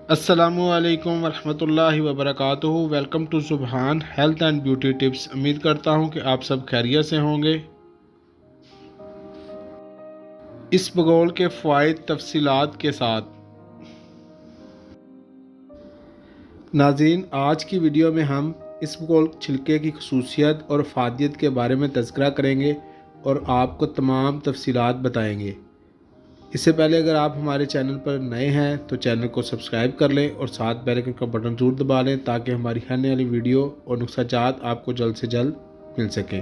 अस्सलामुअलैकुम वरहमतुल्लाहि वबरकातुहू। Welcome to सुबहान हेल्थ एंड ब्यूटी टिप्स। उम्मीद करता हूँ कि आप सब खैरियत से होंगे। इस बगौल के फ़वाइद तफसीलात के साथ नाज़रीन, आज की वीडियो में हम इस बगौल छिलके की खसूसियत और फ़ायदियत के बारे में तज़किरा करेंगे और आपको तमाम तफसीलात बताएंगे। इससे पहले अगर आप हमारे चैनल पर नए हैं तो चैनल को सब्सक्राइब कर लें और साथ बेल आइकन का बटन ज़रूर दबा लें ताकि हमारी आने वाली वीडियो और नुस्ख़ात आपको जल्द से जल्द मिल सकें।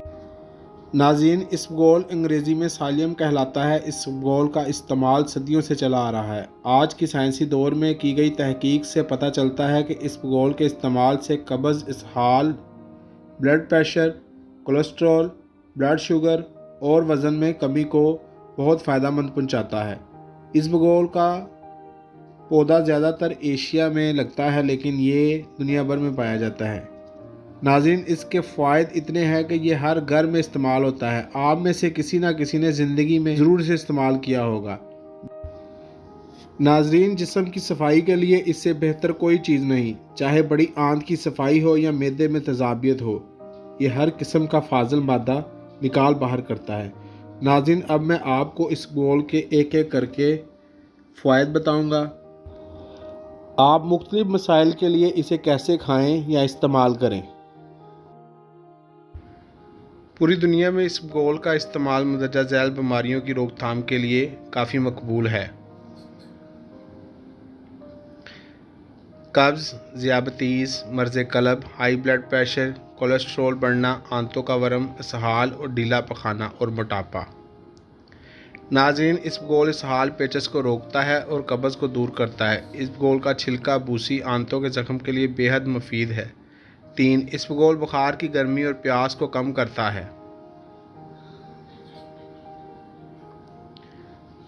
नाज़रीन, इसबगोल अंग्रेज़ी में सालियम कहलाता है। इसबगोल का इस्तेमाल सदियों से चला आ रहा है। आज की साइंसी दौर में की गई तहकीक से पता चलता है कि इसबगोल के इस्तेमाल से कब्ज़, इसहाल, blood pressure, cholesterol, blood sugar और वज़न में कमी को बहुत फ़ायदेमंद पहुंचाता है। इसबगोल का पौधा ज़्यादातर एशिया में लगता है, लेकिन ये दुनिया भर में पाया जाता है। नाज़रीन, इसके फ़ायदे इतने हैं कि ये हर घर में इस्तेमाल होता है। आप में से किसी ना किसी ने ज़िंदगी में ज़रूर इसे इस्तेमाल किया होगा। नाज़रीन, जिस्म की सफाई के लिए इससे बेहतर कोई चीज़ नहीं। चाहे बड़ी आंत की सफाई हो या मैदे में तेज़ाबियत हो, ये हर किस्म का फाजिल मादा निकाल बाहर करता है। नाज़रीन, अब मैं आपको इसबगोल के एक एक करके फ़वाइद बताऊंगा। आप मुख्तलिफ मसाइल के लिए इसे कैसे खाएं या इस्तेमाल करें। पूरी दुनिया में इसबगोल का इस्तेमाल मंदरजा झैल बीमारियों की रोकथाम के लिए काफ़ी मकबूल है। कब्ज़, ज़ियाबतीस, मर्ज़ club, high blood pressure, cholesterol बढ़ना, आंतों का वर्म, इसहाल और ढीला पखाना और मोटापा। नाज़रीन, इसबगोल इसहाल, पेचस को रोकता है और कब्ज़ को दूर करता है। इसबगोल का छिलका बूसी आंतों के ज़ख्म के लिए बेहद मुफीद है। 3. इसबगोल बुखार की गर्मी और प्यास को कम करता है।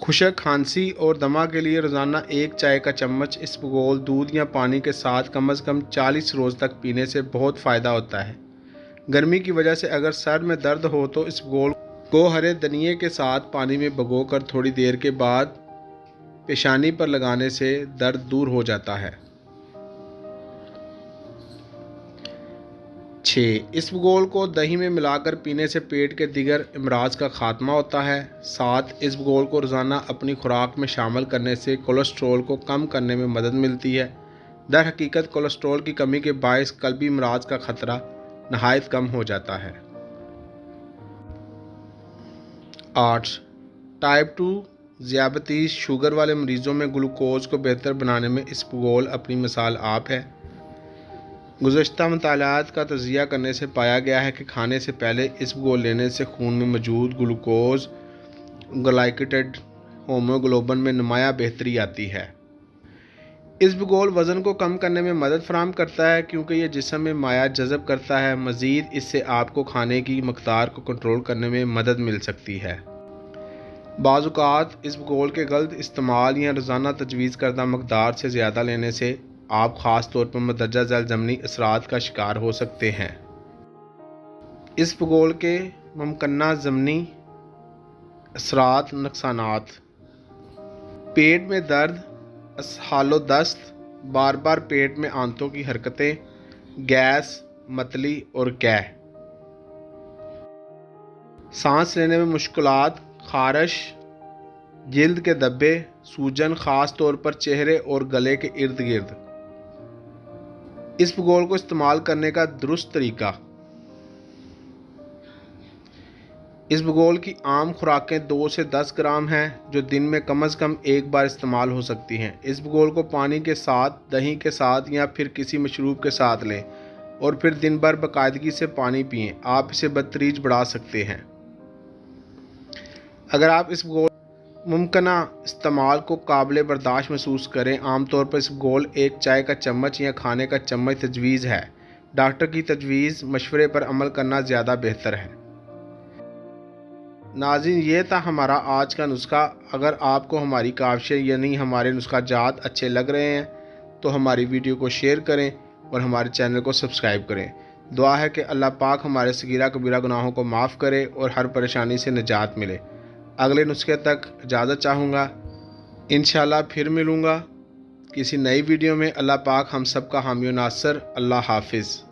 खुशक, खांसी और दमा के लिए रोज़ाना 1 चाय का चम्मच इसबगोल दूध या पानी के साथ कम से कम 40 रोज़ तक पीने से बहुत फ़ायदा होता है। गर्मी की वजह से अगर सर में दर्द हो तो इसबगोल को हरे धनिए के साथ पानी में भिगोकर थोड़ी देर के बाद पेशानी पर लगाने से दर्द दूर हो जाता है। 6. इसबगोल को दही में मिलाकर पीने से पेट के दीगर अमराज का खात्मा होता है। 7. इसबगोल को रोज़ाना अपनी खुराक में शामिल करने से कोलेस्ट्रॉल को कम करने में मदद मिलती है। दर हकीकत कोलेस्ट्रॉल की कमी के बायस कल्बी अमराज का ख़तरा नहायत कम हो जाता है। 8. टाइप 2 ज़ियाबतीस, शुगर वाले मरीज़ों में ग्लूकोज़ को बेहतर बनाने में इसबगोल अपनी मिसाल आप है। गुज़श्ता मुतालात का तज़किरा करने से पाया गया है कि खाने से पहले इसबगोल लेने से खून में मौजूद ग्लूकोज़ ग्लाइकेटेड होमोग्लोबिन में नुमाया बेहतरी आती है। इसबगोल वज़न को कम करने में मदद फराहम करता है क्योंकि यह जिस्म में माया जज़ब करता है। मज़ीद इससे आपको खाने की मकदार को कंट्रोल करने में मदद मिल सकती है। बाज़-औक़ात इसबगोल के गलत इस्तेमाल या रोज़ाना तजवीज़ करदा मकदार से ज़्यादा लेने से आप ख़ास तौर पर मंदरजा झैल ज़मनी असरात का शिकार हो सकते हैं। इसबगोल के मुमकिना ज़मनी असरात नुकसानात: पेट में दर्द, इसहालो दस्त, बार बार पेट में आंतों की हरकतें, गैस, मतली और कैं, सांस लेने में मुश्किलात, खारिश, जिल्द के धब्बे, सूजन ख़ास तौर पर चेहरे और गले के इर्द गिर्द। इसबगोल को इस्तेमाल करने का दुरुस्त तरीका: इसबगोल की आम खुराकें 2 से 10 ग्राम हैं जो दिन में कम से कम एक बार इस्तेमाल हो सकती हैं। इसबगोल को पानी के साथ, दही के साथ या फिर किसी मशरूब के साथ लें और फिर दिन भर बाकायदगी से पानी पिएं। आप इसे बदतरीज बढ़ा सकते हैं। अगर आप इसबगोल मुमकिना इस्तेमाल को काबिल बर्दाश्त महसूस करें, आमतौर पर इसबगोल 1 चाय का चम्मच या खाने का चम्मच तजवीज़ है। डॉक्टर की तजवीज़ मशवरे पर अमल करना ज़्यादा बेहतर है। नाज़रीन, ये था हमारा आज का नुस्खा। अगर आपको हमारी काविशें यानी हमारे नुस्खाजात अच्छे लग रहे हैं तो हमारी वीडियो को शेयर करें और हमारे चैनल को सब्सक्राइब करें। दुआ है कि अल्लाह पाक हमारे सगीरा कबीरा गुनाहों को माफ़ करे और हर परेशानी से निजात मिले। अगले नुस्खे तक इजाज़त चाहूँगा। इंशाल्लाह फिर मिलूँगा। किसी नई वीडियो में। अल्लाह पाक हम सब का हामी व नासर। अल्लाह हाफिज़।